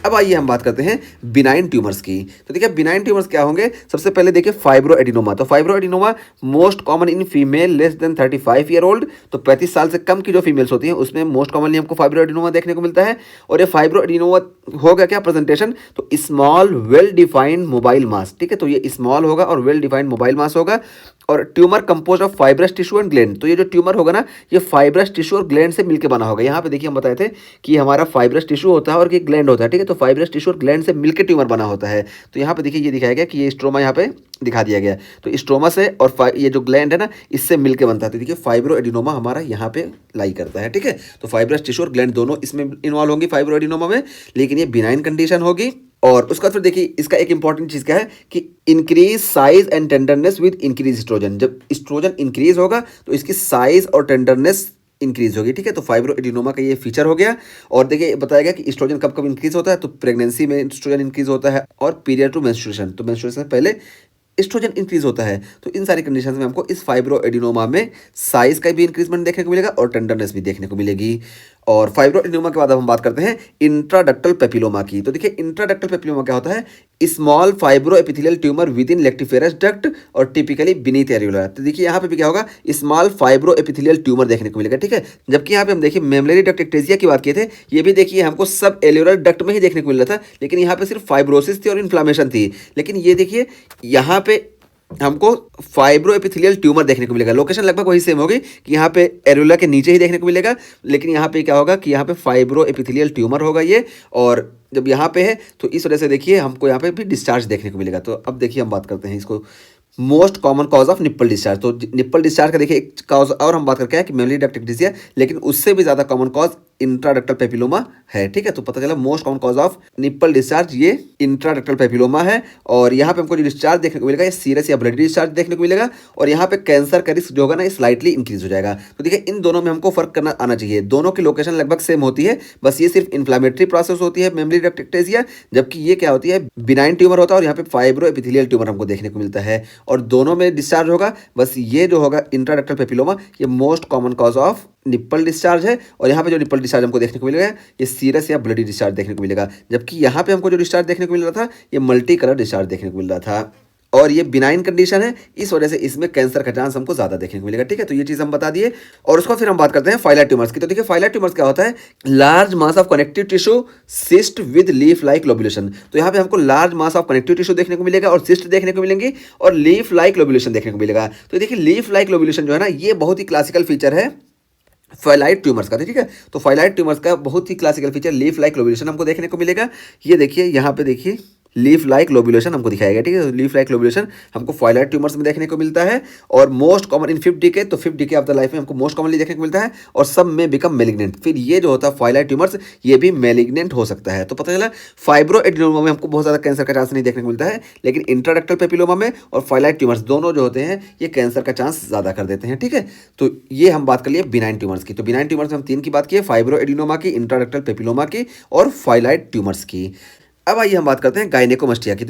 अब आइए हम बात करते हैं बिनाइन ट्यूमर्स की। तो देखिए बिनाइन ट्यूमर्स क्या होंगे, सबसे पहले देखिए फाइब्रो एडिनोमा। तो fibro adenoma most common in female less than 35 year old. तो 35 साल से कम की जो फीमेल्स होती हैं उसमें मोस्ट कॉमनली हमको फाइब्रो एडिनोमा देखने को मिलता है। और ये फाइब्रो एडिनोमा होगा क्या प्रेजेंटेशन, तो स्मॉल वेल डिफाइंड मोबाइल मास। ठीक है, तो ये स्मॉल होगा और वेल डिफाइंड मोबाइल मास होगा। और tumour compose of fibrous tissue and gland. तो ये जो ट्यूमर होगा ना, ये फाइब्रस टिश्यू और ग्लैंड से मिलकर बना होगा। यहाँ पे देखिए हम बताए थे कि हमारा फाइब्रस टिश्यू होता है और कि ग्लैंड होता है। ठीक है, तो फाइब्रस टिश्यू और ग्लैंड से मिलकर ट्यूमर बना होता है। तो यहाँ पे देखिए ये दिखाया गया कि ये स्ट्रोमा यहाँ पे दिखा दिया गया। तो स्ट्रोमा से और ये जो ग्लैंड है ना, इससे मिलकर बनता है। तो देखिए फाइब्रो एडिनोमा हमारा यहाँ पे लाई करता है। ठीक है, तो फाइब्रस टिश्यू और ग्लैंड दोनों इसमें इन्वॉल्व होंगी फाइब्रो एडिनोमा में, लेकिन ये बिनाइन कंडीशन होगी। और उसका फिर देखिए इसका एक इंपॉर्टेंट चीज़ क्या है कि increase size and tenderness with increase estrogen. जब एस्ट्रोजन इंक्रीज होगा तो इसकी साइज और टेंडरनेस इंक्रीज होगी। ठीक है, तो फाइब्रो एडिनोमा का ये फीचर हो गया। और देखिए बताया गया कि एस्ट्रोजन कब कब इंक्रीज होता है, तो प्रेगनेंसी में एस्ट्रोजन इंक्रीज होता है और पीरियड टू मेंस्ट्रुएशन, तो मेंस्ट्रुएशन से पहले एस्ट्रोजन इंक्रीज होता है। तो इन सारी कंडीशंस में हमको इस फाइब्रो एडिनोमा में साइज का भी इंक्रीजमेंट देखने को मिलेगा और टेंडरनेस भी देखने को मिलेगी। और फाइब्रो एडिनोमा के बाद अब हम बात करते हैं इंट्राडक्टल पेपिलोमा की। तो देखिए इंट्राडक्टल पेपिलोमा क्या होता है, small fibro epithelial tumour with in lactiferous duct और टिपिकली बीनीथ एरियोला। तो देखिए यहाँ पे भी क्या होगा, स्मॉल फाइब्रो एपिथेलियल ट्यूमर देखने को मिलेगा। ठीक है, जबकि यहाँ पे हम देखिए मेमलरी डक्ट एक्टेजिया की बात किए थे, ये भी देखिए हमको सब एल्यूलर डक्ट में ही देखने को मिल रहा था, लेकिन यहाँ पे सिर्फ फाइब्रोसिस थी और इन्फ्लामेशन थी। लेकिन ये देखिए यहाँ पे हमको फाइब्रो एपिथेलियल ट्यूमर देखने को मिलेगा। लोकेशन लगभग वही सेम होगी कि यहाँ पे एरुला के नीचे ही देखने को मिलेगा, लेकिन यहाँ पे क्या होगा कि यहाँ पे फाइब्रो एपिथेलियल ट्यूमर होगा ये। और जब यहाँ पे है तो इस वजह से देखिए हमको यहाँ पे भी डिस्चार्ज देखने को मिलेगा। तो अब देखिए हम बात करते हैं इसको most common cause of nipple discharge. तो निप्पल डिस्चार्ज का देखिए एक कॉज और हम बात करके हैं कि मेमोरी डक्ट एक्टेजिया, लेकिन उससे भी ज़्यादा कॉमन कॉज इंट्राडक्टल पेपिलोमा है। ठीक है, तो पता चला most common cause of nipple discharge ये इंट्राडक्टल पेपिलोमा है। और यहाँ पे हमको जो डिस्चार्ज देखने को मिलेगा ये सीरियस या ब्लडी डिस्चार्ज देखने को मिलेगा। और यहाँ पे कैंसर का रिस्क जो होगा ना ये स्लाइटली इंक्रीज हो जाएगा। तो देखिए इन दोनों में हमको फर्क करना आना चाहिए। दोनों की लोकेशन लगभग सेम होती है, बस ये सिर्फ इन्फ्लामेटरी प्रोसेस होती है मेमोरी डक्ट एक्टेजिया, जबकि ये क्या होती है बिनाइन ट्यूमर होता है और यहाँ पे फाइब्रो एपिथेलियल ट्यूमर हमको देखने को मिलता है। और दोनों में डिस्चार्ज होगा, बस ये जो होगा इंट्राडक्टल पेपिलोमा ये most common cause of nipple discharge है। और यहाँ पे जो निप्पल डिस्चार्ज हमको देखने को मिलेगा ये सीरियस या ब्लडी डिस्चार्ज देखने को मिलेगा, जबकि यहाँ पे हमको जो डिस्चार्ज देखने को मिल रहा था ये मल्टी कलर डिस्चार्ज देखने को मिल रहा था। और ये बिनाइन कंडीशन है, इस वजह से इसमें कैंसर का चांस हमको ज़्यादा देखने को मिलेगा। ठीक है, तो ये चीज़ हम बता दिए। और उसको फिर हम बात करते हैं फाइलर ट्यूमर्स की। तो देखिए फाइलर ट्यूमर्स क्या होता है, large mass of connective tissue cyst with leaf like lobulation. तो यहाँ पे हमको large mass of connective tissue देखने को मिलेगा और सिस्ट देखने को मिलेंगी और लीफ लाइक लोबुलेशन देखने को मिलेगा। तो देखिए लीफ लाइक लोबुलेशन जो है ना ये बहुत ही क्लासिकल फीचर है फाइलाइट ट्यूमर्स का। ठीक है, तो फाइलाइट ट्यूमर्स का बहुत ही क्लासिकल फीचर लीफ लाइक लोबुलेशन हमको देखने को मिलेगा। ये देखिए यहाँ पे देखिए लीफ लाइक लोबुलेशन हमको दिखाया गया। ठीक है, लीफ लाइक लोबुलेशन हमको फाइलाइट ट्यूमर्स में देखने को मिलता है और most common in 5th decade, तो 5th decade of the life में हमको मोस्ट कॉमनली देखने को मिलता है और सब में बिकम मेलिग्नेंट। फिर ये जो होता है फाइलाइट ट्यूमर्स ये भी मेलिग्नेंट हो सकता है। तो पता चला फाइब्रो एडिनोमा में हमको बहुत ज़्यादा कैंसर का चांस नहीं देखने को मिलता है, लेकिन इंट्राडक्टल पेपिलोमा में और फाइलाइट ट्यूमर्स दोनों जो होते हैं ये कैंसर का चांस ज़्यादा कर देते हैं। ठीक है, तो ये हम बात कर लिए बिनाइन ट्यूमर्स की। तो बिनाइन ट्यूमर्स में हम 3 की बात की, फाइब्रो एडिनोमा की, इंट्राडक्टल पेपिलोमा की और फाइलाइट ट्यूमर्स की। अब आइए हम बात करते हैं गायनेकोमस्टिया की।